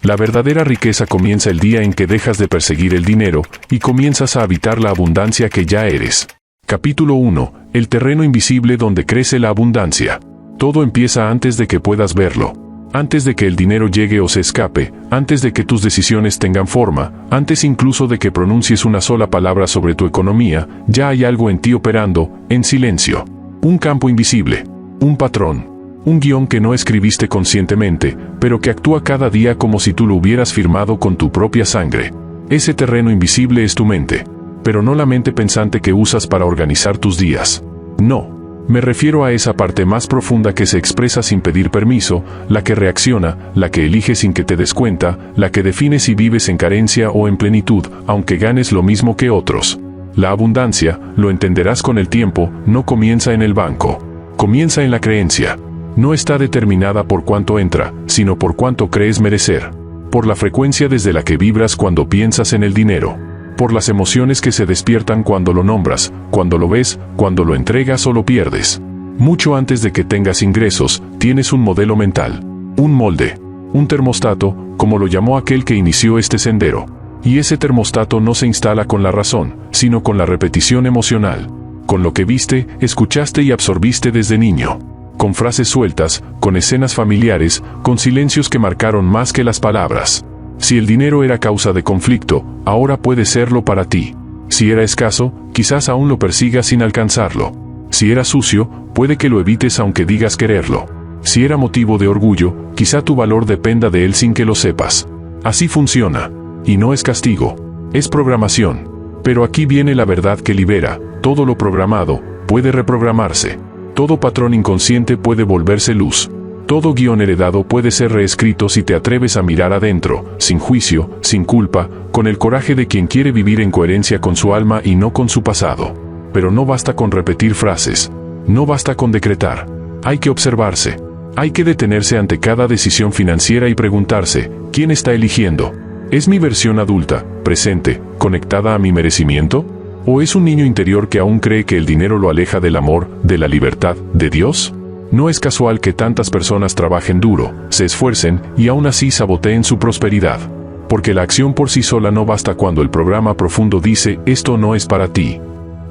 La verdadera riqueza comienza el día en que dejas de perseguir el dinero y comienzas a habitar la abundancia que ya eres. Capítulo 1. El terreno invisible donde crece la abundancia. Todo empieza antes de que puedas verlo. Antes de que el dinero llegue o se escape, antes de que tus decisiones tengan forma, antes incluso de que pronuncies una sola palabra sobre tu economía, ya hay algo en ti operando, en silencio. Un campo invisible. Un patrón. Un guión que no escribiste conscientemente, pero que actúa cada día como si tú lo hubieras firmado con tu propia sangre. Ese terreno invisible es tu mente. Pero no la mente pensante que usas para organizar tus días. No. Me refiero a esa parte más profunda que se expresa sin pedir permiso, la que reacciona, la que elige sin que te des cuenta, la que define si vives en carencia o en plenitud, aunque ganes lo mismo que otros. La abundancia, lo entenderás con el tiempo, no comienza en el banco. Comienza en la creencia. No está determinada por cuánto entra, sino por cuánto crees merecer. Por la frecuencia desde la que vibras cuando piensas en el dinero. Por las emociones que se despiertan cuando lo nombras, cuando lo ves, cuando lo entregas o lo pierdes. Mucho antes de que tengas ingresos, tienes un modelo mental. Un molde. Un termostato, como lo llamó aquel que inició este sendero. Y ese termostato no se instala con la razón, sino con la repetición emocional. Con lo que viste, escuchaste y absorbiste desde niño. Con frases sueltas, con escenas familiares, con silencios que marcaron más que las palabras. Si el dinero era causa de conflicto, ahora puede serlo para ti. Si era escaso, quizás aún lo persigas sin alcanzarlo. Si era sucio, puede que lo evites aunque digas quererlo. Si era motivo de orgullo, quizá tu valor dependa de él sin que lo sepas. Así funciona. Y no es castigo. Es programación. Pero aquí viene la verdad que libera. Todo lo programado puede reprogramarse. Todo patrón inconsciente puede volverse luz. Todo guión heredado puede ser reescrito si te atreves a mirar adentro, sin juicio, sin culpa, con el coraje de quien quiere vivir en coherencia con su alma y no con su pasado. Pero no basta con repetir frases. No basta con decretar. Hay que observarse. Hay que detenerse ante cada decisión financiera y preguntarse, ¿quién está eligiendo? ¿Es mi versión adulta, presente, conectada a mi merecimiento? ¿O es un niño interior que aún cree que el dinero lo aleja del amor, de la libertad, de Dios? No es casual que tantas personas trabajen duro, se esfuercen y aún así saboteen su prosperidad. Porque la acción por sí sola no basta cuando el programa profundo dice, esto no es para ti.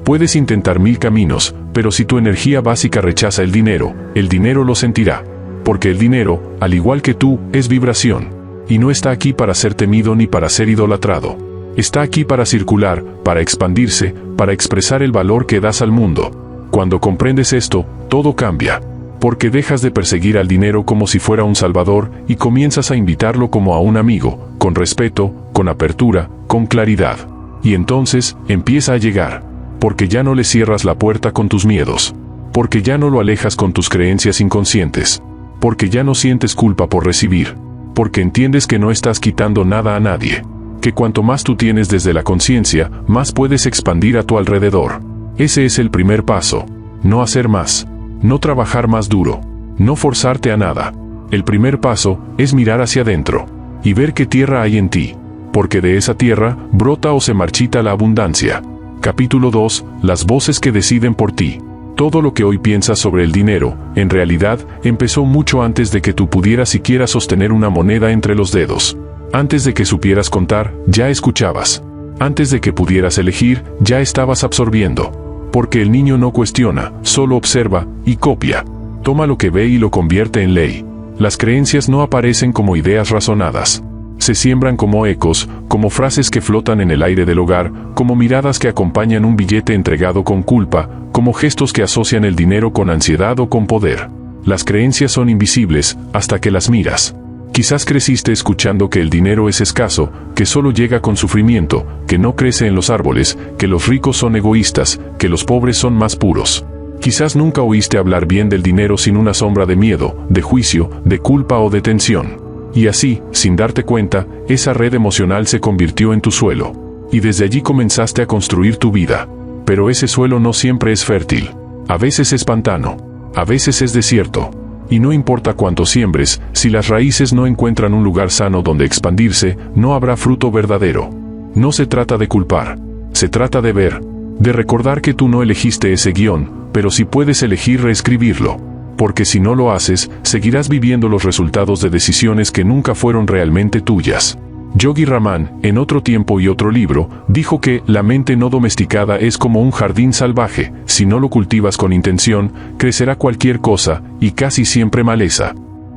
Puedes intentar 1000 caminos, pero si tu energía básica rechaza el dinero lo sentirá. Porque el dinero, al igual que tú, es vibración. Y no está aquí para ser temido ni para ser idolatrado. Está aquí para circular, para expandirse, para expresar el valor que das al mundo. Cuando comprendes esto, todo cambia. Porque dejas de perseguir al dinero como si fuera un salvador y comienzas a invitarlo como a un amigo, con respeto, con apertura, con claridad. Y entonces, empieza a llegar. Porque ya no le cierras la puerta con tus miedos. Porque ya no lo alejas con tus creencias inconscientes. Porque ya no sientes culpa por recibir. Porque entiendes que no estás quitando nada a nadie. Que cuanto más tú tienes desde la conciencia, más puedes expandir a tu alrededor. Ese es el primer paso. No hacer más. No trabajar más duro. No forzarte a nada. El primer paso es mirar hacia adentro. Y ver qué tierra hay en ti. Porque de esa tierra, brota o se marchita la abundancia. Capítulo 2. Las voces que deciden por ti. Todo lo que hoy piensas sobre el dinero, en realidad, empezó mucho antes de que tú pudieras siquiera sostener una moneda entre los dedos. Antes de que supieras contar, ya escuchabas. Antes de que pudieras elegir, ya estabas absorbiendo. Porque el niño no cuestiona, solo observa y copia. Toma lo que ve y lo convierte en ley. Las creencias no aparecen como ideas razonadas. Se siembran como ecos, como frases que flotan en el aire del hogar, como miradas que acompañan un billete entregado con culpa, como gestos que asocian el dinero con ansiedad o con poder. Las creencias son invisibles, hasta que las miras. Quizás creciste escuchando que el dinero es escaso, que solo llega con sufrimiento, que no crece en los árboles, que los ricos son egoístas, que los pobres son más puros. Quizás nunca oíste hablar bien del dinero sin una sombra de miedo, de juicio, de culpa o de tensión. Y así, sin darte cuenta, esa red emocional se convirtió en tu suelo. Y desde allí comenzaste a construir tu vida. Pero ese suelo no siempre es fértil. A veces es pantano. A veces es desierto. Y no importa cuánto siembres, si las raíces no encuentran un lugar sano donde expandirse, no habrá fruto verdadero. No se trata de culpar. Se trata de ver. De recordar que tú no elegiste ese guión, pero sí puedes elegir reescribirlo. porque si no lo haces, seguirás viviendo los resultados de decisiones que nunca fueron realmente tuyas. Yogi Raman, en otro tiempo y otro libro, dijo que la mente no domesticada es como un jardín salvaje. Si no lo cultivas con intención, crecerá cualquier cosa, y casi siempre maleza.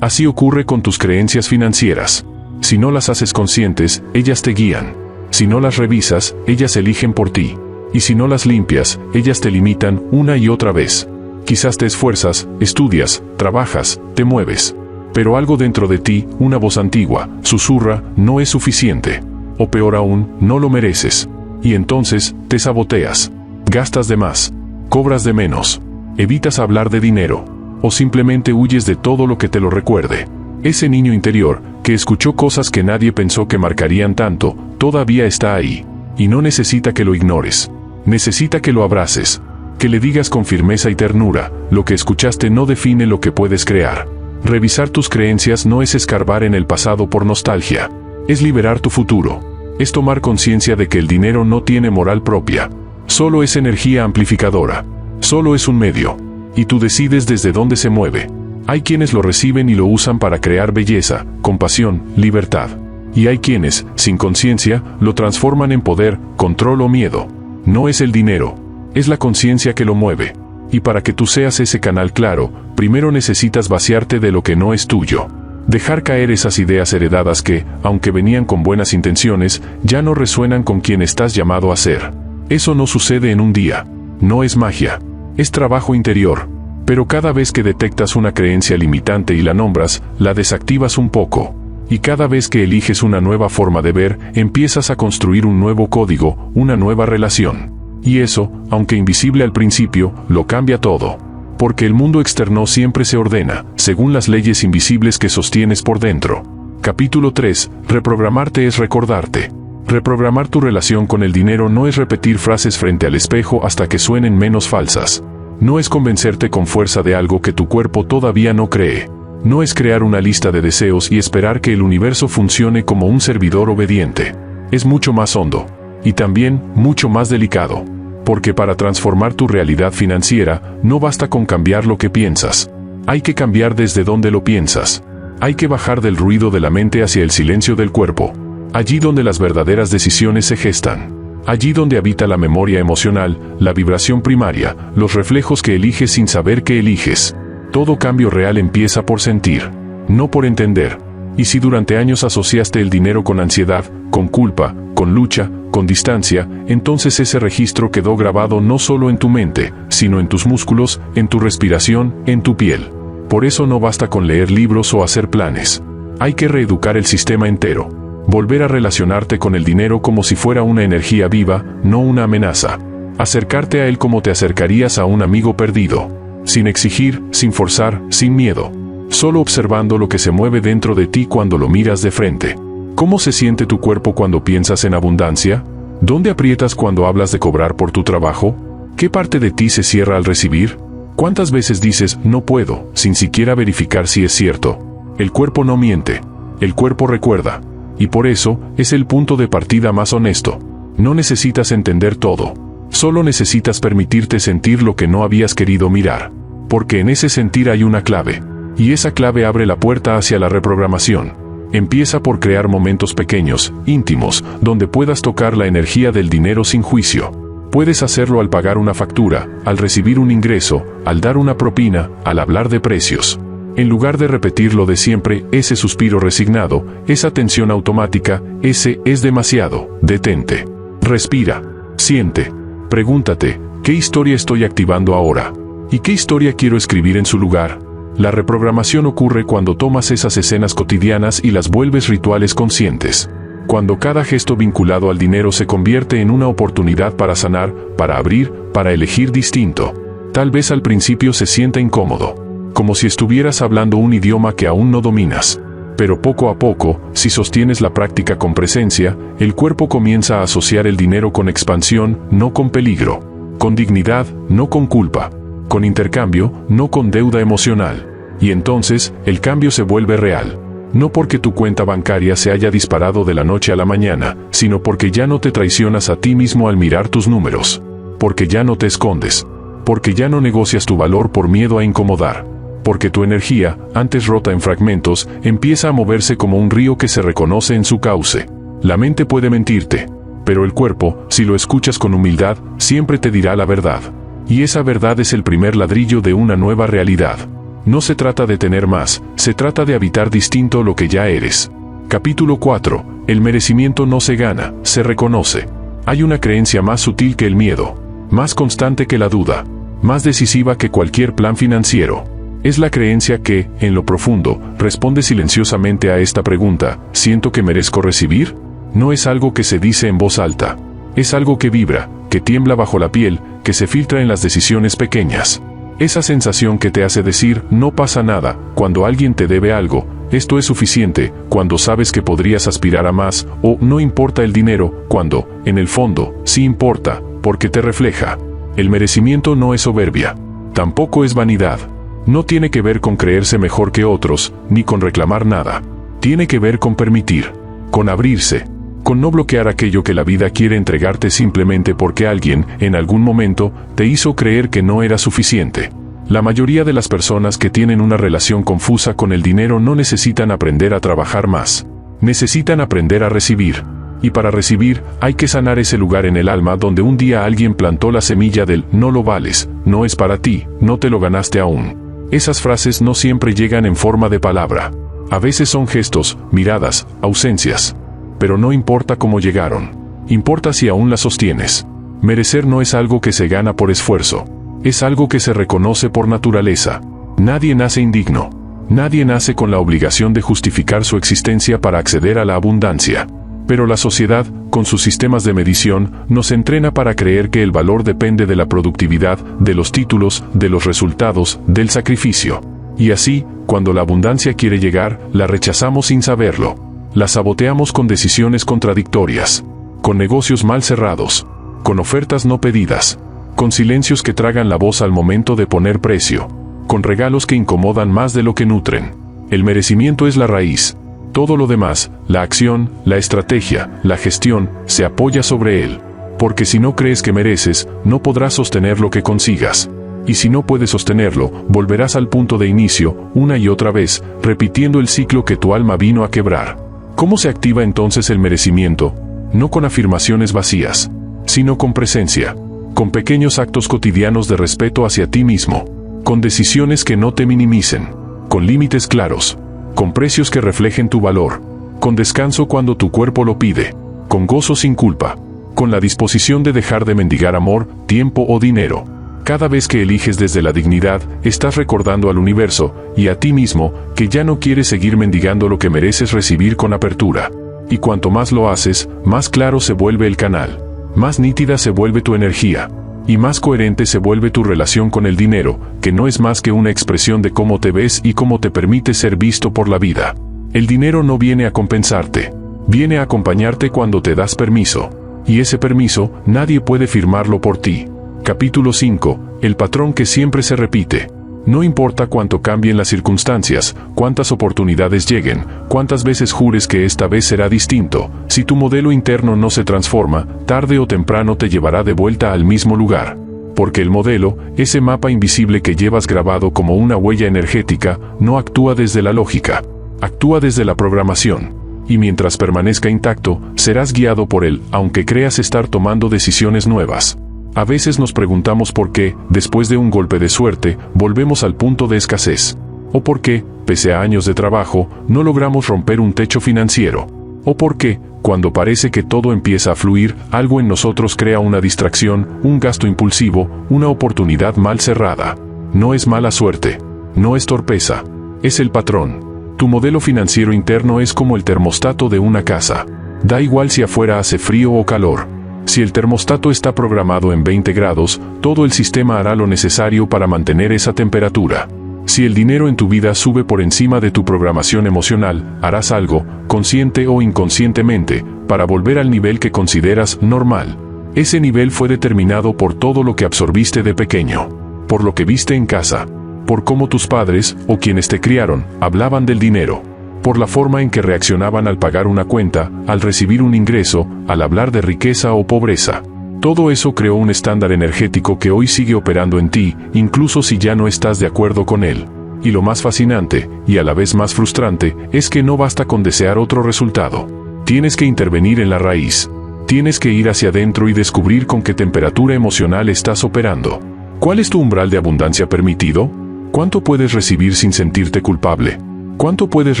Así ocurre con tus creencias financieras. Si no las haces conscientes, ellas te guían. Si no las revisas, ellas eligen por ti. Y si no las limpias, ellas te limitan una y otra vez. Quizás te esfuerzas, estudias, trabajas, te mueves. Pero algo dentro de ti, una voz antigua, susurra, no es suficiente. O peor aún, no lo mereces. Y entonces, te saboteas. Gastas de más. Cobras de menos. Evitas hablar de dinero. O simplemente huyes de todo lo que te lo recuerde. Ese niño interior, que escuchó cosas que nadie pensó que marcarían tanto, todavía está ahí. Y no necesita que lo ignores. Necesita que lo abraces. Que le digas con firmeza y ternura, lo que escuchaste no define lo que puedes crear. Revisar tus creencias no es escarbar en el pasado por nostalgia. Es liberar tu futuro. Es tomar conciencia de que el dinero no tiene moral propia. Solo es energía amplificadora. Solo es un medio. Y tú decides desde dónde se mueve. Hay quienes lo reciben y lo usan para crear belleza, compasión, libertad. Y hay quienes, sin conciencia, lo transforman en poder, control o miedo. No es el dinero. Es la conciencia que lo mueve. Y para que tú seas ese canal claro, primero necesitas vaciarte de lo que no es tuyo. Dejar caer esas ideas heredadas que, aunque venían con buenas intenciones, ya no resuenan con quien estás llamado a ser. Eso no sucede en un día. No es magia. Es trabajo interior. Pero cada vez que detectas una creencia limitante y la nombras, la desactivas un poco. Y cada vez que eliges una nueva forma de ver, empiezas a construir un nuevo código, una nueva relación. Y eso, aunque invisible al principio, lo cambia todo. Porque el mundo externo siempre se ordena, según las leyes invisibles que sostienes por dentro. Capítulo 3. Reprogramarte es recordarte. Reprogramar tu relación con el dinero no es repetir frases frente al espejo hasta que suenen menos falsas. No es convencerte con fuerza de algo que tu cuerpo todavía no cree. No es crear una lista de deseos y esperar que el universo funcione como un servidor obediente. Es mucho más hondo. Y también, mucho más delicado. Porque para transformar tu realidad financiera, no basta con cambiar lo que piensas. Hay que cambiar desde donde lo piensas. Hay que bajar del ruido de la mente hacia el silencio del cuerpo. Allí donde las verdaderas decisiones se gestan. Allí donde habita la memoria emocional, la vibración primaria, los reflejos que eliges sin saber que eliges. Todo cambio real empieza por sentir, no por entender. Y si durante años asociaste el dinero con ansiedad, con culpa, con lucha, con distancia, entonces ese registro quedó grabado no solo en tu mente, sino en tus músculos, en tu respiración, en tu piel. Por eso no basta con leer libros o hacer planes. Hay que reeducar el sistema entero. Volver a relacionarte con el dinero como si fuera una energía viva, no una amenaza. Acercarte a él como te acercarías a un amigo perdido. Sin exigir, sin forzar, sin miedo. Solo observando lo que se mueve dentro de ti cuando lo miras de frente. ¿Cómo se siente tu cuerpo cuando piensas en abundancia? ¿Dónde aprietas cuando hablas de cobrar por tu trabajo? ¿Qué parte de ti se cierra al recibir? ¿Cuántas veces dices, no puedo, sin siquiera verificar si es cierto? El cuerpo no miente. El cuerpo recuerda. Y por eso, es el punto de partida más honesto. No necesitas entender todo. Solo necesitas permitirte sentir lo que no habías querido mirar. Porque en ese sentir hay una clave. Y esa clave abre la puerta hacia la reprogramación. Empieza por crear momentos pequeños, íntimos, donde puedas tocar la energía del dinero sin juicio. Puedes hacerlo al pagar una factura, al recibir un ingreso, al dar una propina, al hablar de precios. En lugar de repetir lo de siempre, ese suspiro resignado, esa tensión automática, ese es demasiado, detente. Respira. Siente. Pregúntate, ¿qué historia estoy activando ahora? ¿Y qué historia quiero escribir en su lugar? La reprogramación ocurre cuando tomas esas escenas cotidianas y las vuelves rituales conscientes. Cuando cada gesto vinculado al dinero se convierte en una oportunidad para sanar, para abrir, para elegir distinto. Tal vez al principio se sienta incómodo. Como si estuvieras hablando un idioma que aún no dominas. Pero poco a poco, si sostienes la práctica con presencia, el cuerpo comienza a asociar el dinero con expansión, no con peligro. Con dignidad, no con culpa. Con intercambio, no con deuda emocional. Y entonces, el cambio se vuelve real. No porque tu cuenta bancaria se haya disparado de la noche a la mañana, sino porque ya no te traicionas a ti mismo al mirar tus números. Porque ya no te escondes. Porque ya no negocias tu valor por miedo a incomodar. porque tu energía, antes rota en fragmentos, empieza a moverse como un río que se reconoce en su cauce. La mente puede mentirte, pero el cuerpo, si lo escuchas con humildad, siempre te dirá la verdad. Y esa verdad es el primer ladrillo de una nueva realidad. No se trata de tener más, se trata de habitar distinto lo que ya eres. Capítulo 4. El merecimiento no se gana, se reconoce. Hay una creencia más sutil que el miedo, más constante que la duda, más decisiva que cualquier plan financiero. Es la creencia que, en lo profundo, responde silenciosamente a esta pregunta: ¿siento que merezco recibir? No es algo que se dice en voz alta. Es algo que vibra, que tiembla bajo la piel, que se filtra en las decisiones pequeñas. Esa sensación que te hace decir, no pasa nada, cuando alguien te debe algo, esto es suficiente, cuando sabes que podrías aspirar a más, o no importa el dinero, cuando, en el fondo, sí importa, porque te refleja. El merecimiento no es soberbia. Tampoco es vanidad. No tiene que ver con creerse mejor que otros, ni con reclamar nada. Tiene que ver con permitir, con abrirse, con no bloquear aquello que la vida quiere entregarte simplemente porque alguien, en algún momento, te hizo creer que no era suficiente. La mayoría de las personas que tienen una relación confusa con el dinero no necesitan aprender a trabajar más. Necesitan aprender a recibir. Y para recibir, hay que sanar ese lugar en el alma donde un día alguien plantó la semilla del no lo vales, no es para ti, no te lo ganaste aún. Esas frases no siempre llegan en forma de palabra. A veces son gestos, miradas, ausencias. Pero no importa cómo llegaron. Importa si aún las sostienes. Merecer no es algo que se gana por esfuerzo. Es algo que se reconoce por naturaleza. Nadie nace indigno. Nadie nace con la obligación de justificar su existencia para acceder a la abundancia. Pero la sociedad, con sus sistemas de medición, nos entrena para creer que el valor depende de la productividad, de los títulos, de los resultados, del sacrificio. Y así, cuando la abundancia quiere llegar, la rechazamos sin saberlo. La saboteamos con decisiones contradictorias, con negocios mal cerrados, con ofertas no pedidas, con silencios que tragan la voz al momento de poner precio, con regalos que incomodan más de lo que nutren. El merecimiento es la raíz. Todo lo demás, la acción, la estrategia, la gestión, se apoya sobre él. Porque si no crees que mereces, no podrás sostener lo que consigas. Y si no puedes sostenerlo, volverás al punto de inicio, una y otra vez, repitiendo el ciclo que tu alma vino a quebrar. ¿Cómo se activa entonces el merecimiento? No con afirmaciones vacías, sino con presencia, con pequeños actos cotidianos de respeto hacia ti mismo, con decisiones que no te minimicen, con límites claros, con precios que reflejen tu valor, con descanso cuando tu cuerpo lo pide, con gozo sin culpa, con la disposición de dejar de mendigar amor, tiempo o dinero. Cada vez que eliges desde la dignidad, estás recordando al universo, y a ti mismo, que ya no quieres seguir mendigando lo que mereces recibir con apertura. Y cuanto más lo haces, más claro se vuelve el canal, más nítida se vuelve tu energía, y más coherente se vuelve tu relación con el dinero, que no es más que una expresión de cómo te ves y cómo te permite ser visto por la vida. El dinero no viene a compensarte, viene a acompañarte cuando te das permiso, y ese permiso, nadie puede firmarlo por ti. Capítulo 5. El patrón que siempre se repite. No importa cuánto cambien las circunstancias, cuántas oportunidades lleguen, cuántas veces jures que esta vez será distinto, si tu modelo interno no se transforma, tarde o temprano te llevará de vuelta al mismo lugar. Porque el modelo, ese mapa invisible que llevas grabado como una huella energética, no actúa desde la lógica, actúa desde la programación. Y mientras permanezca intacto, serás guiado por él, aunque creas estar tomando decisiones nuevas. A veces nos preguntamos por qué, después de un golpe de suerte, volvemos al punto de escasez. O por qué, pese a años de trabajo, no logramos romper un techo financiero. O por qué, cuando parece que todo empieza a fluir, algo en nosotros crea una distracción, un gasto impulsivo, una oportunidad mal cerrada. No es mala suerte. No es torpeza. Es el patrón. Tu modelo financiero interno es como el termostato de una casa. Da igual si afuera hace frío o calor. Si el termostato está programado en 20 grados, todo el sistema hará lo necesario para mantener esa temperatura. Si el dinero en tu vida sube por encima de tu programación emocional, harás algo, consciente o inconscientemente, para volver al nivel que consideras normal. Ese nivel fue determinado por todo lo que absorbiste de pequeño, por lo que viste en casa, por cómo tus padres, o quienes te criaron, hablaban del dinero, por la forma en que reaccionaban al pagar una cuenta, al recibir un ingreso, al hablar de riqueza o pobreza. Todo eso creó un estándar energético que hoy sigue operando en ti, incluso si ya no estás de acuerdo con él. Y lo más fascinante, y a la vez más frustrante, es que no basta con desear otro resultado. Tienes que intervenir en la raíz. Tienes que ir hacia adentro y descubrir con qué temperatura emocional estás operando. ¿Cuál es tu umbral de abundancia permitido? ¿Cuánto puedes recibir sin sentirte culpable? ¿Cuánto puedes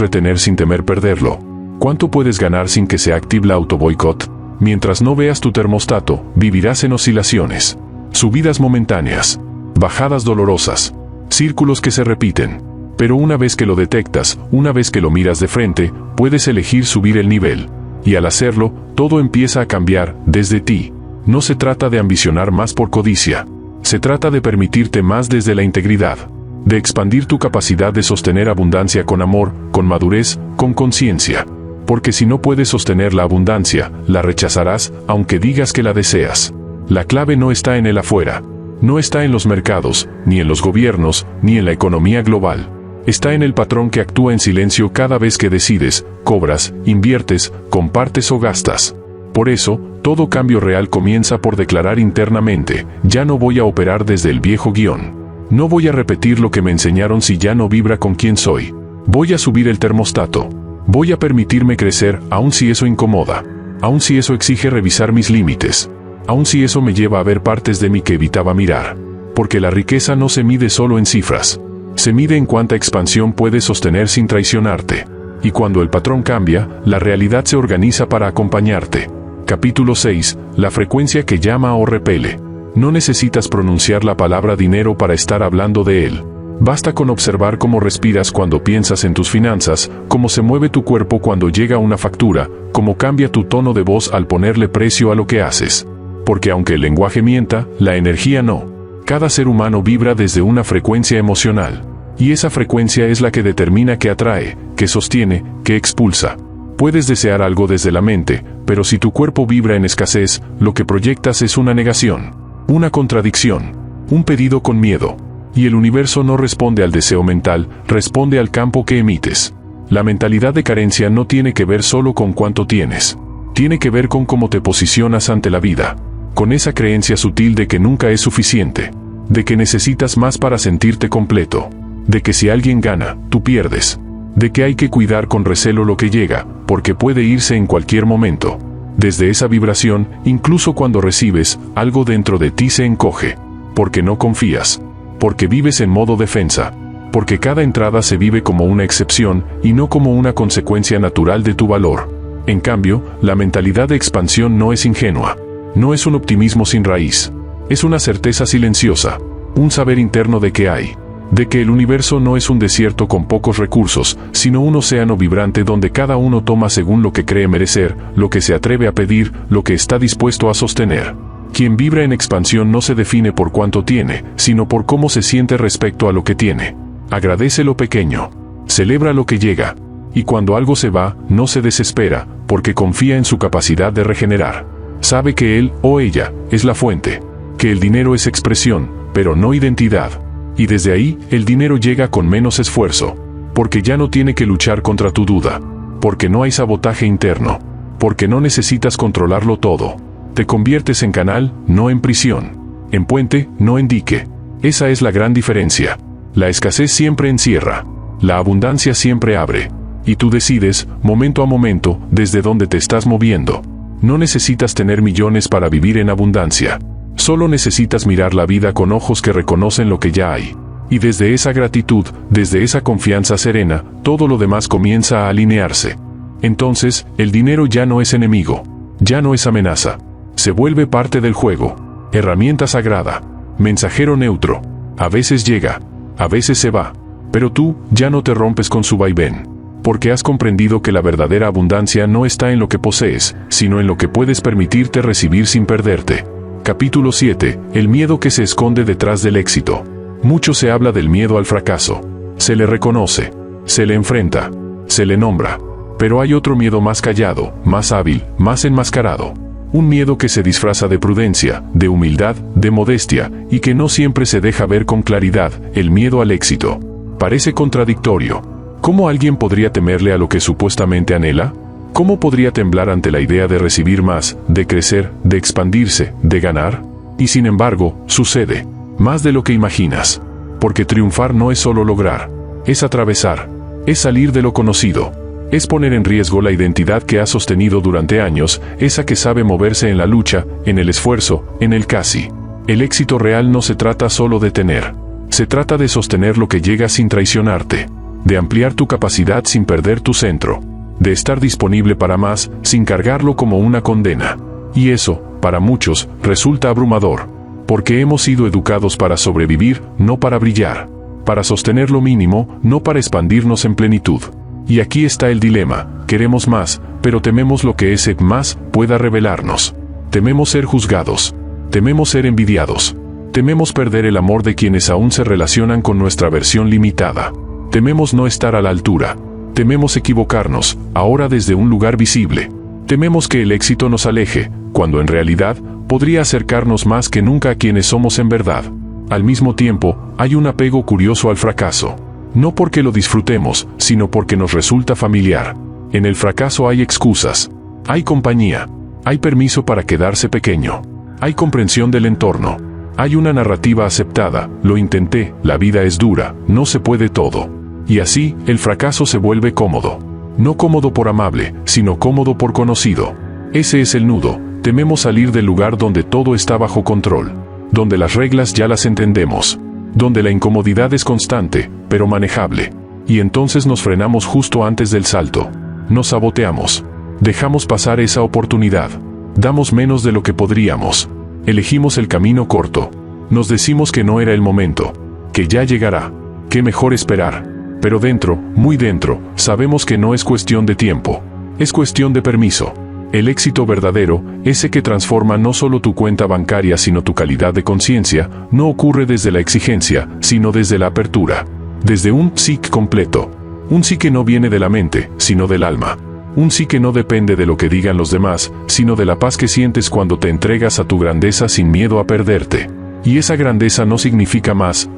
retener sin temer perderlo? ¿Cuánto puedes ganar sin que se active la auto-boicot? Mientras no veas tu termostato, vivirás en oscilaciones. Subidas momentáneas. Bajadas dolorosas. Círculos que se repiten. Pero una vez que lo detectas, una vez que lo miras de frente, puedes elegir subir el nivel. Y al hacerlo, todo empieza a cambiar, desde ti. No se trata de ambicionar más por codicia. Se trata de permitirte más desde la integridad. De expandir tu capacidad de sostener abundancia con amor, con madurez, con conciencia. Porque si no puedes sostener la abundancia, la rechazarás, aunque digas que la deseas. La clave no está en el afuera. No está en los mercados, ni en los gobiernos, ni en la economía global. Está en el patrón que actúa en silencio cada vez que decides, cobras, inviertes, compartes o gastas. Por eso, todo cambio real comienza por declarar internamente: ya no voy a operar desde el viejo guión. No voy a repetir lo que me enseñaron si ya no vibra con quien soy. Voy a subir el termostato. Voy a permitirme crecer, aun si eso incomoda. Aun si eso exige revisar mis límites. Aun si eso me lleva a ver partes de mí que evitaba mirar. Porque la riqueza no se mide solo en cifras. Se mide en cuánta expansión puedes sostener sin traicionarte. Y cuando el patrón cambia, la realidad se organiza para acompañarte. Capítulo 6. La frecuencia que llama o repele. No necesitas pronunciar la palabra dinero para estar hablando de él. Basta con observar cómo respiras cuando piensas en tus finanzas, cómo se mueve tu cuerpo cuando llega una factura, cómo cambia tu tono de voz al ponerle precio a lo que haces. Porque aunque el lenguaje mienta, la energía no. Cada ser humano vibra desde una frecuencia emocional. Y esa frecuencia es la que determina qué atrae, qué sostiene, qué expulsa. Puedes desear algo desde la mente, pero si tu cuerpo vibra en escasez, lo que proyectas es una negación, una contradicción, un pedido con miedo. Y el universo no responde al deseo mental, responde al campo que emites. La mentalidad de carencia no tiene que ver solo con cuánto tienes. Tiene que ver con cómo te posicionas ante la vida. Con esa creencia sutil de que nunca es suficiente, de que necesitas más para sentirte completo, de que si alguien gana, tú pierdes, de que hay que cuidar con recelo lo que llega, porque puede irse en cualquier momento. Desde esa vibración, incluso cuando recibes, algo dentro de ti se encoge, porque no confías, porque vives en modo defensa, porque cada entrada se vive como una excepción y no como una consecuencia natural de tu valor. En cambio, la mentalidad de expansión no es ingenua. No es un optimismo sin raíz. Es una certeza silenciosa. Un saber interno de que hay. De que el universo no es un desierto con pocos recursos, sino un océano vibrante donde cada uno toma según lo que cree merecer, lo que se atreve a pedir, lo que está dispuesto a sostener. Quien vibra en expansión no se define por cuánto tiene, sino por cómo se siente respecto a lo que tiene. Agradece lo pequeño. Celebra lo que llega. Y cuando algo se va, no se desespera, porque confía en su capacidad de regenerar. Sabe que él, o ella, es la fuente. Que el dinero es expresión, pero no identidad. Y desde ahí, el dinero llega con menos esfuerzo. Porque ya no tiene que luchar contra tu duda. Porque no hay sabotaje interno. Porque no necesitas controlarlo todo. Te conviertes en canal, no en prisión. En puente, no en dique. Esa es la gran diferencia. La escasez siempre encierra. La abundancia siempre abre. Y tú decides, momento a momento, desde dónde te estás moviendo. No necesitas tener millones para vivir en abundancia. Solo necesitas mirar la vida con ojos que reconocen lo que ya hay. Y desde esa gratitud, desde esa confianza serena, todo lo demás comienza a alinearse. Entonces, el dinero ya no es enemigo. Ya no es amenaza. Se vuelve parte del juego. Herramienta sagrada. Mensajero neutro. A veces llega. A veces se va. Pero tú, ya no te rompes con su vaivén. Porque has comprendido que la verdadera abundancia no está en lo que posees, sino en lo que puedes permitirte recibir sin perderte. Capítulo 7. El miedo que se esconde detrás del éxito. Mucho se habla del miedo al fracaso. Se le reconoce, se le enfrenta, se le nombra. Pero hay otro miedo más callado, más hábil, más enmascarado. Un miedo que se disfraza de prudencia, de humildad, de modestia, y que no siempre se deja ver con claridad, el miedo al éxito. Parece contradictorio. ¿Cómo alguien podría temerle a lo que supuestamente anhela? ¿Cómo podría temblar ante la idea de recibir más, de crecer, de expandirse, de ganar? Y sin embargo, sucede. Más de lo que imaginas. Porque triunfar no es solo lograr. Es atravesar. Es salir de lo conocido. Es poner en riesgo la identidad que has sostenido durante años, esa que sabe moverse en la lucha, en el esfuerzo, en el casi. El éxito real no se trata solo de tener. Se trata de sostener lo que llega sin traicionarte. De ampliar tu capacidad sin perder tu centro. De estar disponible para más, sin cargarlo como una condena. Y eso, para muchos, resulta abrumador. Porque hemos sido educados para sobrevivir, no para brillar. Para sostener lo mínimo, no para expandirnos en plenitud. Y aquí está el dilema: queremos más, pero tememos lo que ese más pueda revelarnos. Tememos ser juzgados. Tememos ser envidiados. Tememos perder el amor de quienes aún se relacionan con nuestra versión limitada. Tememos no estar a la altura. Tememos equivocarnos, ahora desde un lugar visible. Tememos que el éxito nos aleje, cuando en realidad podría acercarnos más que nunca a quienes somos en verdad. Al mismo tiempo, hay un apego curioso al fracaso. No porque lo disfrutemos, sino porque nos resulta familiar. En el fracaso hay excusas. Hay compañía. Hay permiso para quedarse pequeño. Hay comprensión del entorno. Hay una narrativa aceptada: lo intenté, la vida es dura, no se puede todo. Y así, el fracaso se vuelve cómodo. No cómodo por amable, sino cómodo por conocido. Ese es el nudo. Tememos salir del lugar donde todo está bajo control. Donde las reglas ya las entendemos. Donde la incomodidad es constante, pero manejable. Y entonces nos frenamos justo antes del salto. Nos saboteamos. Dejamos pasar esa oportunidad. Damos menos de lo que podríamos. Elegimos el camino corto. Nos decimos que no era el momento. Que ya llegará. Que mejor esperar. Pero dentro, muy dentro, sabemos que no es cuestión de tiempo. Es cuestión de permiso. El éxito verdadero, ese que transforma no solo tu cuenta bancaria sino tu calidad de conciencia, no ocurre desde la exigencia, sino desde la apertura. Desde un sí completo. Un sí que no viene de la mente, sino del alma. Un sí que no depende de lo que digan los demás, sino de la paz que sientes cuando te entregas a tu grandeza sin miedo a perderte. Y esa grandeza no significa más.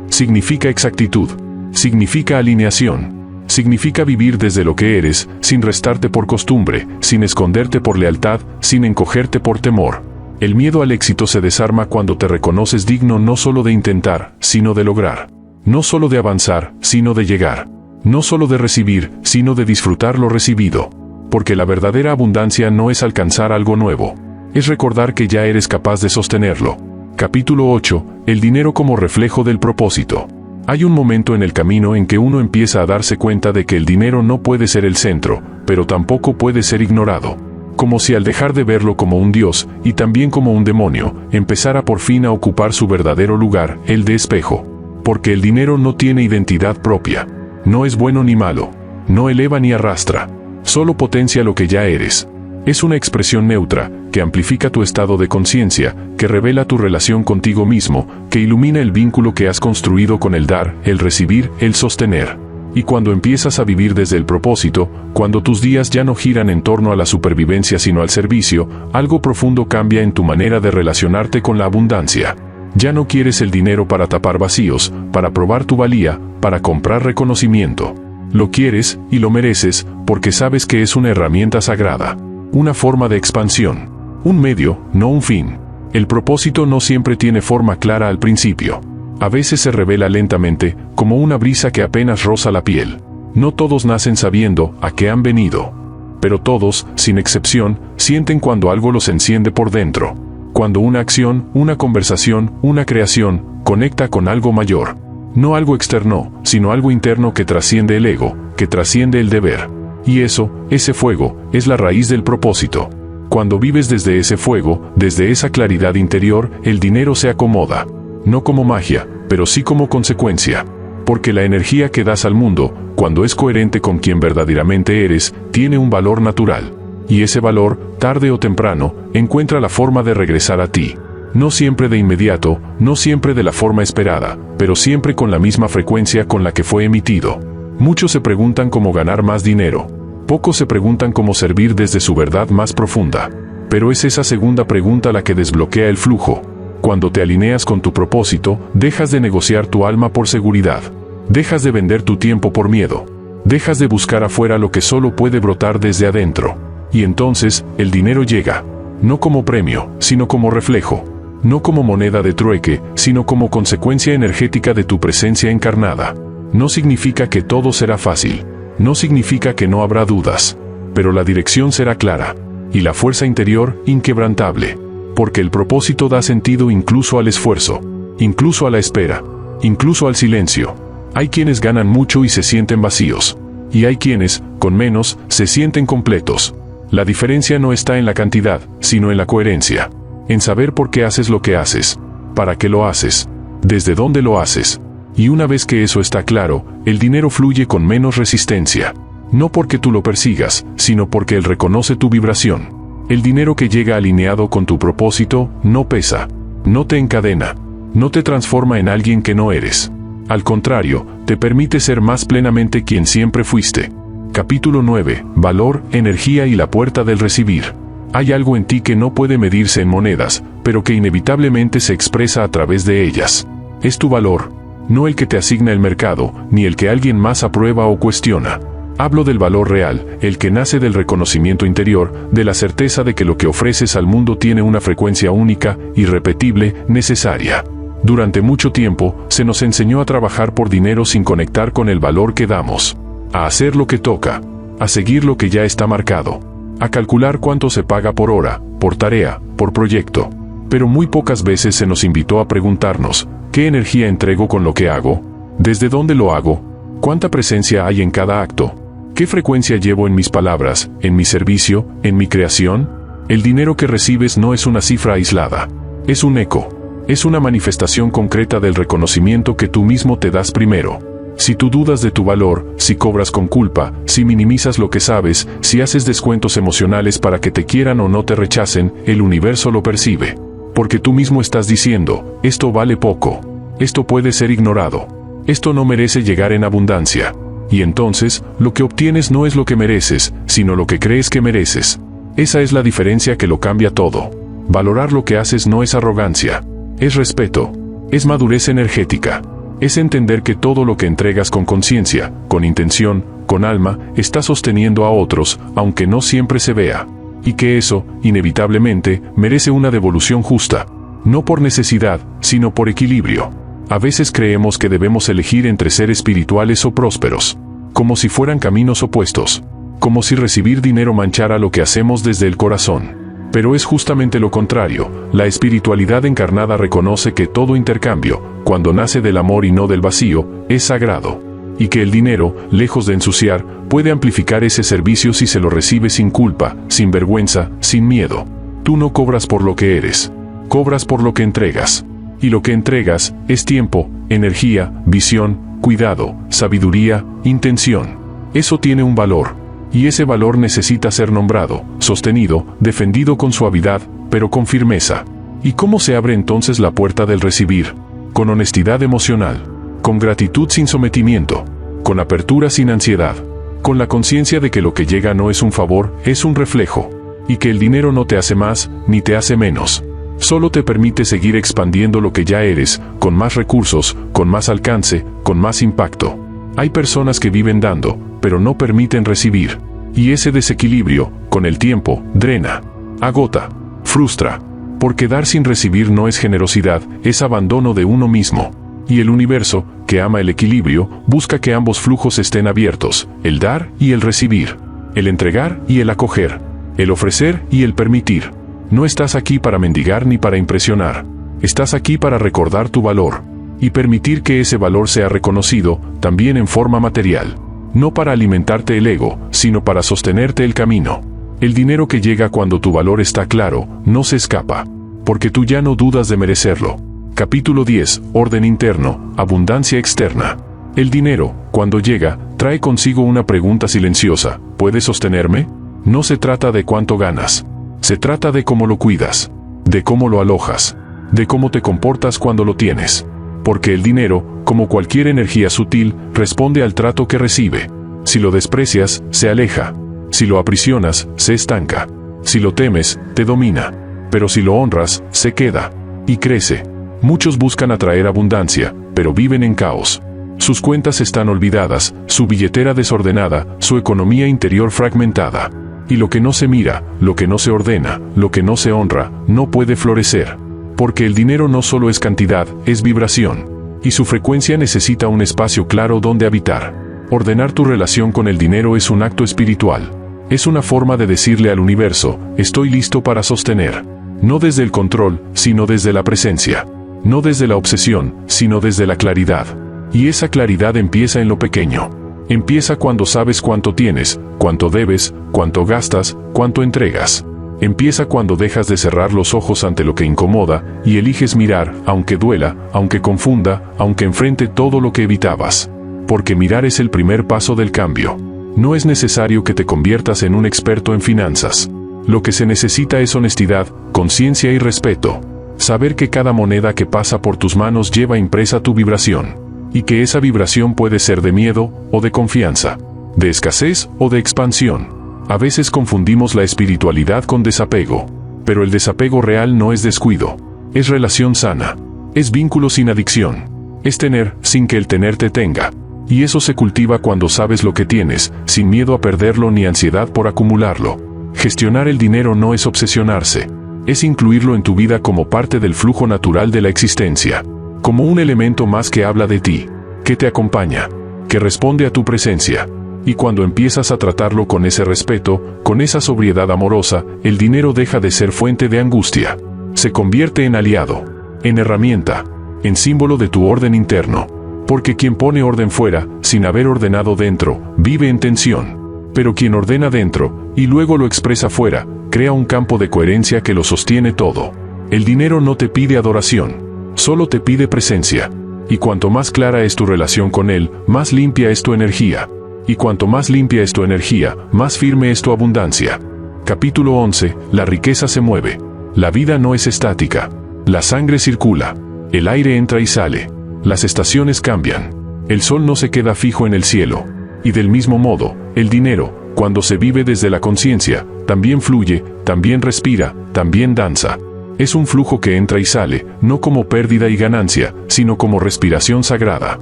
Significa exactitud. Significa alineación. Significa vivir desde lo que eres, sin restarte por costumbre, sin esconderte por lealtad, sin encogerte por temor. El miedo al éxito se desarma cuando te reconoces digno no solo de intentar, sino de lograr. No solo de avanzar, sino de llegar. No solo de recibir, sino de disfrutar lo recibido. Porque la verdadera abundancia no es alcanzar algo nuevo. Es recordar que ya eres capaz de sostenerlo. Capítulo 8. El dinero como reflejo del propósito. Hay un momento en el camino en que uno empieza a darse cuenta de que el dinero no puede ser el centro, pero tampoco puede ser ignorado. Como si al dejar de verlo como un dios, y también como un demonio, empezara por fin a ocupar su verdadero lugar, el de espejo. Porque el dinero no tiene identidad propia. No es bueno ni malo. No eleva ni arrastra. Solo potencia lo que ya eres. Es una expresión neutra, que amplifica tu estado de conciencia, que revela tu relación contigo mismo, que ilumina el vínculo que has construido con el dar, el recibir, el sostener. Y cuando empiezas a vivir desde el propósito, cuando tus días ya no giran en torno a la supervivencia sino al servicio, algo profundo cambia en tu manera de relacionarte con la abundancia. Ya no quieres el dinero para tapar vacíos, para probar tu valía, para comprar reconocimiento. Lo quieres, y lo mereces, porque sabes que es una herramienta sagrada. Una forma de expansión. Un medio, no un fin. El propósito no siempre tiene forma clara al principio. A veces se revela lentamente, como una brisa que apenas roza la piel. No todos nacen sabiendo a qué han venido. Pero todos, sin excepción, sienten cuando algo los enciende por dentro. Cuando una acción, una conversación, una creación, conecta con algo mayor. No algo externo, sino algo interno que trasciende el ego, que trasciende el deber. Y eso, ese fuego, es la raíz del propósito. Cuando vives desde ese fuego, desde esa claridad interior, el dinero se acomoda. No como magia, pero sí como consecuencia. Porque la energía que das al mundo, cuando es coherente con quien verdaderamente eres, tiene un valor natural. Y ese valor, tarde o temprano, encuentra la forma de regresar a ti. No siempre de inmediato, no siempre de la forma esperada, pero siempre con la misma frecuencia con la que fue emitido. Muchos se preguntan cómo ganar más dinero. Pocos se preguntan cómo servir desde su verdad más profunda. Pero es esa segunda pregunta la que desbloquea el flujo. Cuando te alineas con tu propósito, dejas de negociar tu alma por seguridad. Dejas de vender tu tiempo por miedo. Dejas de buscar afuera lo que solo puede brotar desde adentro. Y entonces, el dinero llega. No como premio, sino como reflejo. No como moneda de trueque, sino como consecuencia energética de tu presencia encarnada. No significa que todo será fácil. No significa que no habrá dudas. Pero la dirección será clara. Y la fuerza interior, inquebrantable. Porque el propósito da sentido incluso al esfuerzo. Incluso a la espera. Incluso al silencio. Hay quienes ganan mucho y se sienten vacíos. Y hay quienes, con menos, se sienten completos. La diferencia no está en la cantidad, sino en la coherencia. En saber por qué haces lo que haces. Para qué lo haces. Desde dónde lo haces. Y una vez que eso está claro, el dinero fluye con menos resistencia. No porque tú lo persigas, sino porque él reconoce tu vibración. El dinero que llega alineado con tu propósito, no pesa. No te encadena. No te transforma en alguien que no eres. Al contrario, te permite ser más plenamente quien siempre fuiste. Capítulo 9. Valor, energía y la puerta del recibir. Hay algo en ti que no puede medirse en monedas, pero que inevitablemente se expresa a través de ellas. Es tu valor. No el que te asigna el mercado, ni el que alguien más aprueba o cuestiona. Hablo del valor real, el que nace del reconocimiento interior, de la certeza de que lo que ofreces al mundo tiene una frecuencia única, irrepetible, necesaria. Durante mucho tiempo, se nos enseñó a trabajar por dinero sin conectar con el valor que damos. A hacer lo que toca. A seguir lo que ya está marcado. A calcular cuánto se paga por hora, por tarea, por proyecto. Pero muy pocas veces se nos invitó a preguntarnos, ¿qué energía entrego con lo que hago? ¿Desde dónde lo hago? ¿Cuánta presencia hay en cada acto? ¿Qué frecuencia llevo en mis palabras, en mi servicio, en mi creación? El dinero que recibes no es una cifra aislada. Es un eco. Es una manifestación concreta del reconocimiento que tú mismo te das primero. Si tú dudas de tu valor, si cobras con culpa, si minimizas lo que sabes, si haces descuentos emocionales para que te quieran o no te rechacen, el universo lo percibe. Porque tú mismo estás diciendo, esto vale poco. Esto puede ser ignorado. Esto no merece llegar en abundancia. Y entonces, lo que obtienes no es lo que mereces, sino lo que crees que mereces. Esa es la diferencia que lo cambia todo. Valorar lo que haces no es arrogancia. Es respeto. Es madurez energética. Es entender que todo lo que entregas con conciencia, con intención, con alma, está sosteniendo a otros, aunque no siempre se vea. Y que eso, inevitablemente, merece una devolución justa. No por necesidad, sino por equilibrio. A veces creemos que debemos elegir entre ser espirituales o prósperos. Como si fueran caminos opuestos. Como si recibir dinero manchara lo que hacemos desde el corazón. Pero es justamente lo contrario. La espiritualidad encarnada reconoce que todo intercambio, cuando nace del amor y no del vacío, es sagrado. Y que el dinero, lejos de ensuciar, puede amplificar ese servicio si se lo recibe sin culpa, sin vergüenza, sin miedo. Tú no cobras por lo que eres. Cobras por lo que entregas. Y lo que entregas es tiempo, energía, visión, cuidado, sabiduría, intención. Eso tiene un valor. Y ese valor necesita ser nombrado, sostenido, defendido con suavidad, pero con firmeza. ¿Y cómo se abre entonces la puerta del recibir? Con honestidad emocional. Con gratitud sin sometimiento. Con apertura sin ansiedad. Con la conciencia de que lo que llega no es un favor, es un reflejo. Y que el dinero no te hace más, ni te hace menos. Solo te permite seguir expandiendo lo que ya eres, con más recursos, con más alcance, con más impacto. Hay personas que viven dando, pero no permiten recibir. Y ese desequilibrio, con el tiempo, drena, agota, frustra. Porque dar sin recibir no es generosidad, es abandono de uno mismo. Y el universo, que ama el equilibrio, busca que ambos flujos estén abiertos, el dar y el recibir, el entregar y el acoger, el ofrecer y el permitir. No estás aquí para mendigar ni para impresionar. Estás aquí para recordar tu valor. Y permitir que ese valor sea reconocido, también en forma material. No para alimentarte el ego, sino para sostenerte el camino. El dinero que llega cuando tu valor está claro, no se escapa. Porque tú ya no dudas de merecerlo. Capítulo 10. Orden interno, abundancia externa. El dinero, cuando llega, trae consigo una pregunta silenciosa. ¿Puedes sostenerme? No se trata de cuánto ganas. Se trata de cómo lo cuidas. De cómo lo alojas. De cómo te comportas cuando lo tienes. Porque el dinero, como cualquier energía sutil, responde al trato que recibe. Si lo desprecias, se aleja. Si lo aprisionas, se estanca. Si lo temes, te domina. Pero si lo honras, se queda. Y crece. Muchos buscan atraer abundancia, pero viven en caos. Sus cuentas están olvidadas, su billetera desordenada, su economía interior fragmentada. Y lo que no se mira, lo que no se ordena, lo que no se honra, no puede florecer. Porque el dinero no solo es cantidad, es vibración. y su frecuencia necesita un espacio claro donde habitar. Ordenar tu relación con el dinero es un acto espiritual. Es una forma de decirle al universo, estoy listo para sostener. No desde el control, sino desde la presencia. No desde la obsesión, sino desde la claridad. Y esa claridad empieza en lo pequeño. Empieza cuando sabes cuánto tienes, cuánto debes, cuánto gastas, cuánto entregas. Empieza cuando dejas de cerrar los ojos ante lo que incomoda y eliges mirar, aunque duela, aunque confunda, aunque enfrente todo lo que evitabas. Porque mirar es el primer paso del cambio. No es necesario que te conviertas en un experto en finanzas. Lo que se necesita es honestidad, conciencia y respeto. Saber que cada moneda que pasa por tus manos lleva impresa tu vibración. Y que esa vibración puede ser de miedo o de confianza, de escasez o de expansión. A veces confundimos la espiritualidad con desapego, pero el desapego real no es descuido, es relación sana, es vínculo sin adicción, es tener sin que el tener te tenga. Y eso se cultiva cuando sabes lo que tienes, sin miedo a perderlo ni ansiedad por acumularlo. Gestionar el dinero no es obsesionarse, es incluirlo en tu vida como parte del flujo natural de la existencia. Como un elemento más que habla de ti, que te acompaña, que responde a tu presencia. Y cuando empiezas a tratarlo con ese respeto, con esa sobriedad amorosa, el dinero deja de ser fuente de angustia. Se convierte en aliado, en herramienta, en símbolo de tu orden interno. Porque quien pone orden fuera, sin haber ordenado dentro, vive en tensión. Pero quien ordena dentro, y luego lo expresa fuera, crea un campo de coherencia que lo sostiene todo. El dinero no te pide adoración. Solo te pide presencia. Y cuanto más clara es tu relación con él, más limpia es tu energía. Y cuanto más limpia es tu energía, más firme es tu abundancia. Capítulo 11. La riqueza se mueve. La vida no es estática. La sangre circula. El aire entra y sale. Las estaciones cambian. El sol no se queda fijo en el cielo. Y del mismo modo, el dinero, cuando se vive desde la conciencia, también fluye, también respira, también danza. Es un flujo que entra y sale, no como pérdida y ganancia, sino como respiración sagrada.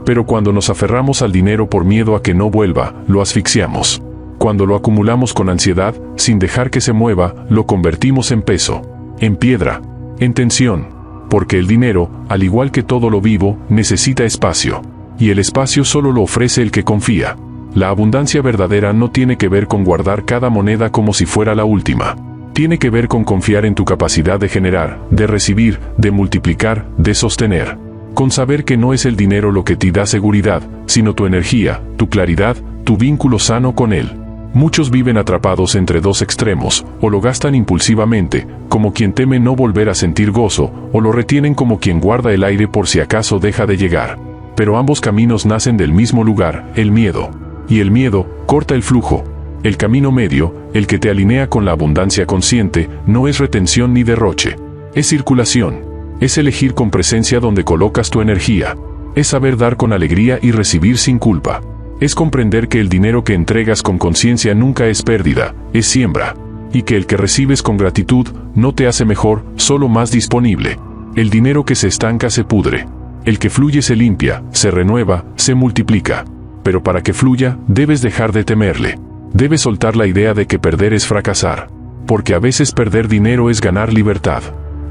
Pero cuando nos aferramos al dinero por miedo a que no vuelva, lo asfixiamos. Cuando lo acumulamos con ansiedad, sin dejar que se mueva, lo convertimos en peso, en piedra, en tensión. Porque el dinero, al igual que todo lo vivo, necesita espacio. Y el espacio solo lo ofrece el que confía. La abundancia verdadera no tiene que ver con guardar cada moneda como si fuera la última. Tiene que ver con confiar en tu capacidad de generar, de recibir, de multiplicar, de sostener. Con saber que no es el dinero lo que te da seguridad, sino tu energía, tu claridad, tu vínculo sano con él. Muchos viven atrapados entre dos extremos, o lo gastan impulsivamente, como quien teme no volver a sentir gozo, o lo retienen como quien guarda el aire por si acaso deja de llegar. Pero ambos caminos nacen del mismo lugar, el miedo. Y el miedo corta el flujo. El camino medio, el que te alinea con la abundancia consciente, no es retención ni derroche. Es circulación. Es elegir con presencia donde colocas tu energía. Es saber dar con alegría y recibir sin culpa. Es comprender que el dinero que entregas con conciencia nunca es pérdida, es siembra. Y que el que recibes con gratitud no te hace mejor, solo más disponible. El dinero que se estanca se pudre. El que fluye se limpia, se renueva, se multiplica. Pero para que fluya, debes dejar de temerle. Debes soltar la idea de que perder es fracasar. Porque a veces perder dinero es ganar libertad.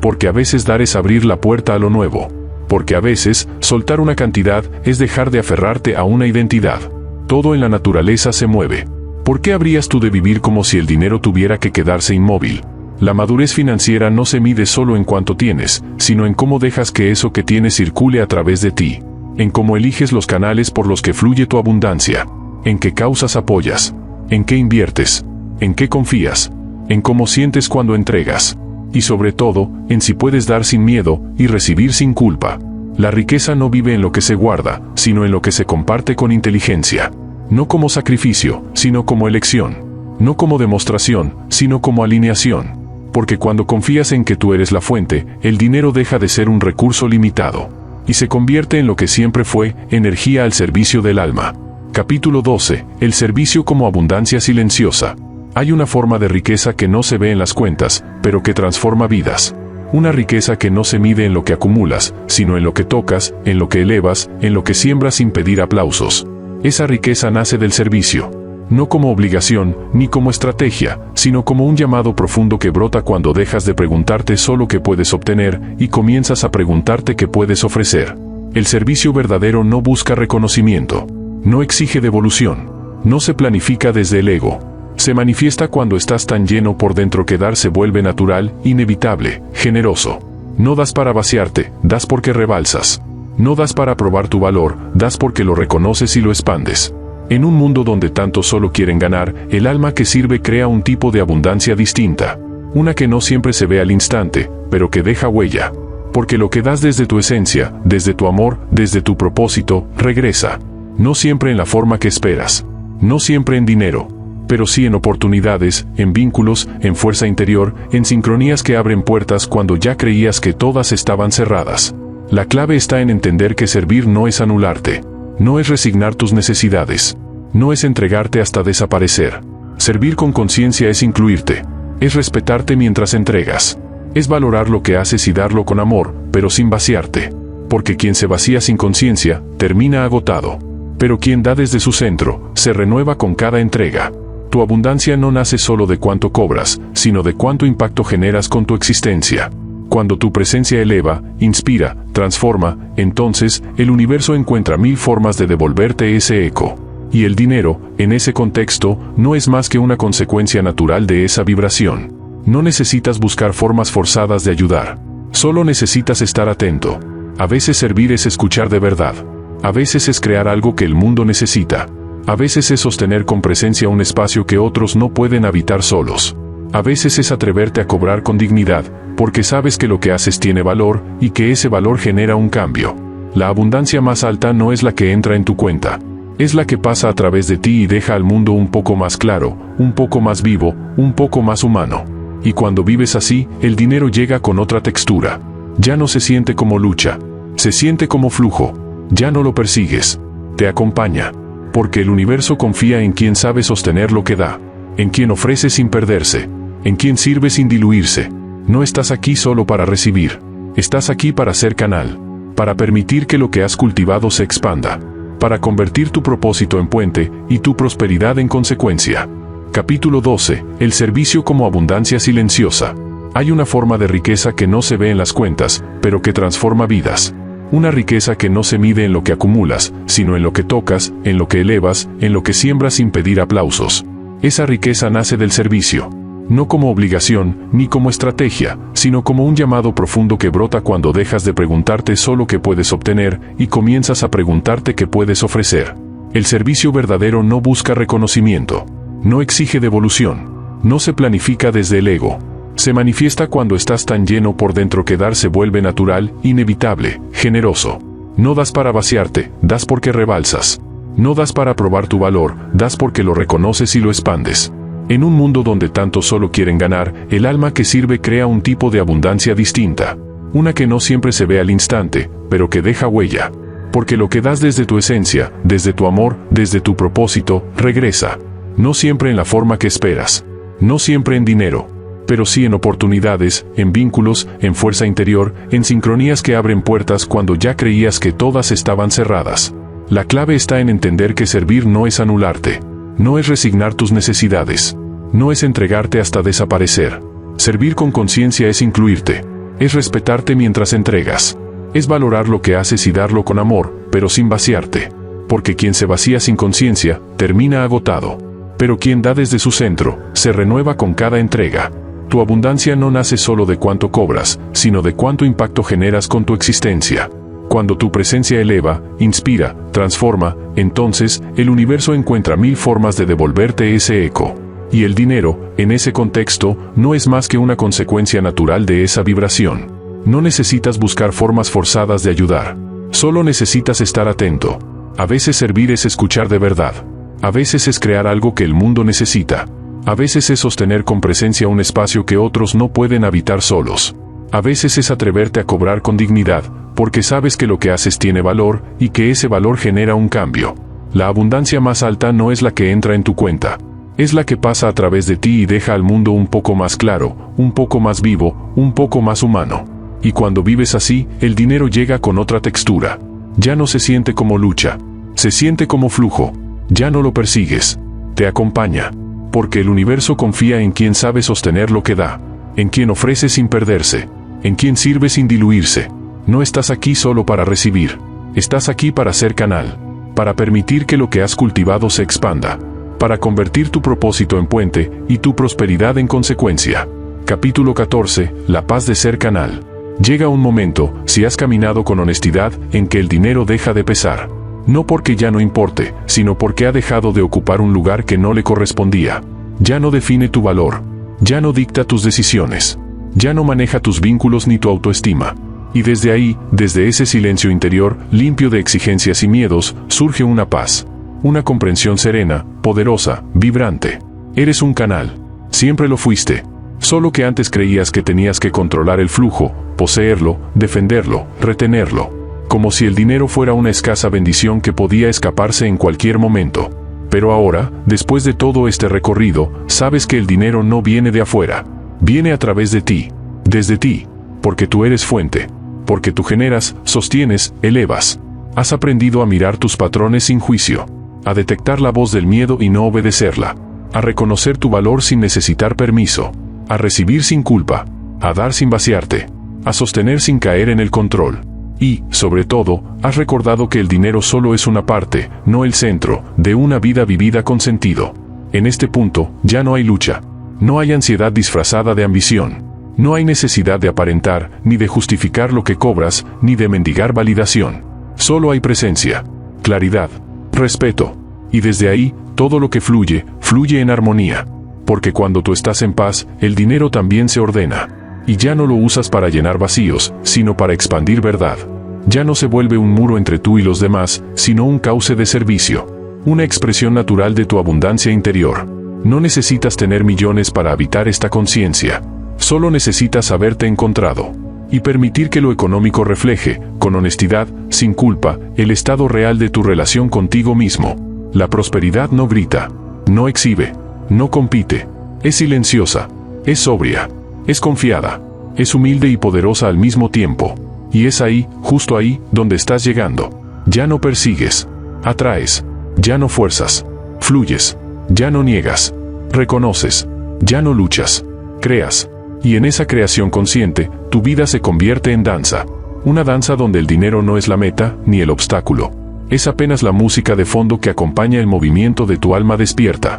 Porque a veces dar es abrir la puerta a lo nuevo. Porque a veces, soltar una cantidad es dejar de aferrarte a una identidad. Todo en la naturaleza se mueve. ¿Por qué habrías tú de vivir como si el dinero tuviera que quedarse inmóvil? La madurez financiera no se mide solo en cuánto tienes, sino en cómo dejas que eso que tienes circule a través de ti. En cómo eliges los canales por los que fluye tu abundancia. En qué causas apoyas. En qué inviertes. En qué confías. En cómo sientes cuando entregas. Y sobre todo, en si puedes dar sin miedo y recibir sin culpa. La riqueza no vive en lo que se guarda, sino en lo que se comparte con inteligencia. No como sacrificio, sino como elección. No como demostración, sino como alineación. Porque cuando confías en que tú eres la fuente, el dinero deja de ser un recurso limitado. Y se convierte en lo que siempre fue, energía al servicio del alma. Capítulo 12. El servicio como abundancia silenciosa. Hay una forma de riqueza que no se ve en las cuentas, pero que transforma vidas. Una riqueza que no se mide en lo que acumulas, sino en lo que tocas, en lo que elevas, en lo que siembras sin pedir aplausos. Esa riqueza nace del servicio. No como obligación, ni como estrategia, sino como un llamado profundo que brota cuando dejas de preguntarte solo qué puedes obtener, y comienzas a preguntarte qué puedes ofrecer. El servicio verdadero no busca reconocimiento. No exige devolución. No se planifica desde el ego. Se manifiesta cuando estás tan lleno por dentro que dar se vuelve natural, inevitable, generoso. No das para vaciarte, das porque rebalsas. No das para probar tu valor, das porque lo reconoces y lo expandes. En un mundo donde tantos solo quieren ganar, el alma que sirve crea un tipo de abundancia distinta. Una que no siempre se ve al instante, pero que deja huella. Porque lo que das desde tu esencia, desde tu amor, desde tu propósito, regresa. No siempre en la forma que esperas. No siempre en dinero. Pero sí en oportunidades, en vínculos, en fuerza interior, en sincronías que abren puertas cuando ya creías que todas estaban cerradas. La clave está en entender que servir no es anularte. No es resignar tus necesidades. No es entregarte hasta desaparecer. Servir con conciencia es incluirte. Es respetarte mientras entregas. Es valorar lo que haces y darlo con amor, pero sin vaciarte. Porque quien se vacía sin conciencia, termina agotado. Pero quien da desde su centro, se renueva con cada entrega. Tu abundancia no nace solo de cuánto cobras, sino de cuánto impacto generas con tu existencia. Cuando tu presencia eleva, inspira, transforma, entonces, el universo encuentra 1000 formas de devolverte ese eco. Y el dinero, en ese contexto, no es más que una consecuencia natural de esa vibración. No necesitas buscar formas forzadas de ayudar. Solo necesitas estar atento. A veces servir es escuchar de verdad. A veces es crear algo que el mundo necesita. A veces es sostener con presencia un espacio que otros no pueden habitar solos. A veces es atreverte a cobrar con dignidad, porque sabes que lo que haces tiene valor, y que ese valor genera un cambio. La abundancia más alta no es la que entra en tu cuenta. Es la que pasa a través de ti y deja al mundo un poco más claro, un poco más vivo, un poco más humano. Y cuando vives así, el dinero llega con otra textura. Ya no se siente como lucha. Se siente como flujo. Ya no lo persigues. Te acompaña. Porque el universo confía en quien sabe sostener lo que da. En quien ofrece sin perderse. En quien sirve sin diluirse. No estás aquí solo para recibir. Estás aquí para ser canal. Para permitir que lo que has cultivado se expanda. Para convertir tu propósito en puente, y tu prosperidad en consecuencia. Capítulo 12. El servicio como abundancia silenciosa. Hay una forma de riqueza que no se ve en las cuentas, pero que transforma vidas. Una riqueza que no se mide en lo que acumulas, sino en lo que tocas, en lo que elevas, en lo que siembras sin pedir aplausos. Esa riqueza nace del servicio. No como obligación, ni como estrategia, sino como un llamado profundo que brota cuando dejas de preguntarte solo qué puedes obtener, y comienzas a preguntarte qué puedes ofrecer. El servicio verdadero no busca reconocimiento. No exige devolución. No se planifica desde el ego. Se manifiesta cuando estás tan lleno por dentro que dar se vuelve natural, inevitable, generoso. No das para vaciarte, das porque rebalsas. No das para probar tu valor, das porque lo reconoces y lo expandes. En un mundo donde tantos solo quieren ganar, el alma que sirve crea un tipo de abundancia distinta. Una que no siempre se ve al instante, pero que deja huella. Porque lo que das desde tu esencia, desde tu amor, desde tu propósito, regresa. No siempre en la forma que esperas. No siempre en dinero. Pero sí en oportunidades, en vínculos, en fuerza interior, en sincronías que abren puertas cuando ya creías que todas estaban cerradas. La clave está en entender que servir no es anularte. No es resignar tus necesidades. No es entregarte hasta desaparecer. Servir con conciencia es incluirte. Es respetarte mientras entregas. Es valorar lo que haces y darlo con amor, pero sin vaciarte. Porque quien se vacía sin conciencia, termina agotado. Pero quien da desde su centro, se renueva con cada entrega. Tu abundancia no nace solo de cuánto cobras, sino de cuánto impacto generas con tu existencia. Cuando tu presencia eleva, inspira, transforma, entonces, el universo encuentra 1000 formas de devolverte ese eco. Y el dinero, en ese contexto, no es más que una consecuencia natural de esa vibración. No necesitas buscar formas forzadas de ayudar. Solo necesitas estar atento. A veces servir es escuchar de verdad. A veces es crear algo que el mundo necesita. A veces es sostener con presencia un espacio que otros no pueden habitar solos. A veces es atreverte a cobrar con dignidad, porque sabes que lo que haces tiene valor, y que ese valor genera un cambio. La abundancia más alta no es la que entra en tu cuenta. Es la que pasa a través de ti y deja al mundo un poco más claro, un poco más vivo, un poco más humano. Y cuando vives así, el dinero llega con otra textura. Ya no se siente como lucha. Se siente como flujo. Ya no lo persigues. Te acompaña. Porque el universo confía en quien sabe sostener lo que da. En quien ofrece sin perderse. En quien sirve sin diluirse. No estás aquí solo para recibir. Estás aquí para ser canal, para permitir que lo que has cultivado se expanda, para convertir tu propósito en puente y tu prosperidad en consecuencia. Capítulo 14. La paz de ser canal. Llega un momento, si has caminado con honestidad, en que el dinero deja de pesar. No porque ya no importe, sino porque ha dejado de ocupar un lugar que no le correspondía. Ya no define tu valor. Ya no dicta tus decisiones. Ya no maneja tus vínculos ni tu autoestima. Y desde ahí, desde ese silencio interior, limpio de exigencias y miedos, surge una paz. Una comprensión serena, poderosa, vibrante. Eres un canal. Siempre lo fuiste. Solo que antes creías que tenías que controlar el flujo, poseerlo, defenderlo, retenerlo. Como si el dinero fuera una escasa bendición que podía escaparse en cualquier momento. Pero ahora, después de todo este recorrido, sabes que el dinero no viene de afuera. Viene a través de ti. Desde ti. Porque tú eres fuente. Porque tú generas, sostienes, elevas. Has aprendido a mirar tus patrones sin juicio. A detectar la voz del miedo y no obedecerla. A reconocer tu valor sin necesitar permiso. A recibir sin culpa. A dar sin vaciarte. A sostener sin caer en el control. Y, sobre todo, has recordado que el dinero solo es una parte, no el centro, de una vida vivida con sentido. En este punto, ya no hay lucha. No hay ansiedad disfrazada de ambición. No hay necesidad de aparentar, ni de justificar lo que cobras, ni de mendigar validación. Solo hay presencia, claridad, respeto. Y desde ahí, todo lo que fluye, fluye en armonía. Porque cuando tú estás en paz, el dinero también se ordena. Y ya no lo usas para llenar vacíos, sino para expandir verdad. Ya no se vuelve un muro entre tú y los demás, sino un cauce de servicio. Una expresión natural de tu abundancia interior. No necesitas tener millones para habitar esta conciencia. Solo necesitas haberte encontrado. Y permitir que lo económico refleje, con honestidad, sin culpa, el estado real de tu relación contigo mismo. La prosperidad no grita, no exhibe, no compite. Es silenciosa, es sobria. Es confiada, es humilde y poderosa al mismo tiempo. Y es ahí, justo ahí, donde estás llegando. Ya no persigues, atraes, ya no fuerzas, fluyes, ya no niegas, reconoces, ya no luchas, creas. Y en esa creación consciente, tu vida se convierte en danza. Una danza donde el dinero no es la meta, ni el obstáculo. Es apenas la música de fondo que acompaña el movimiento de tu alma despierta.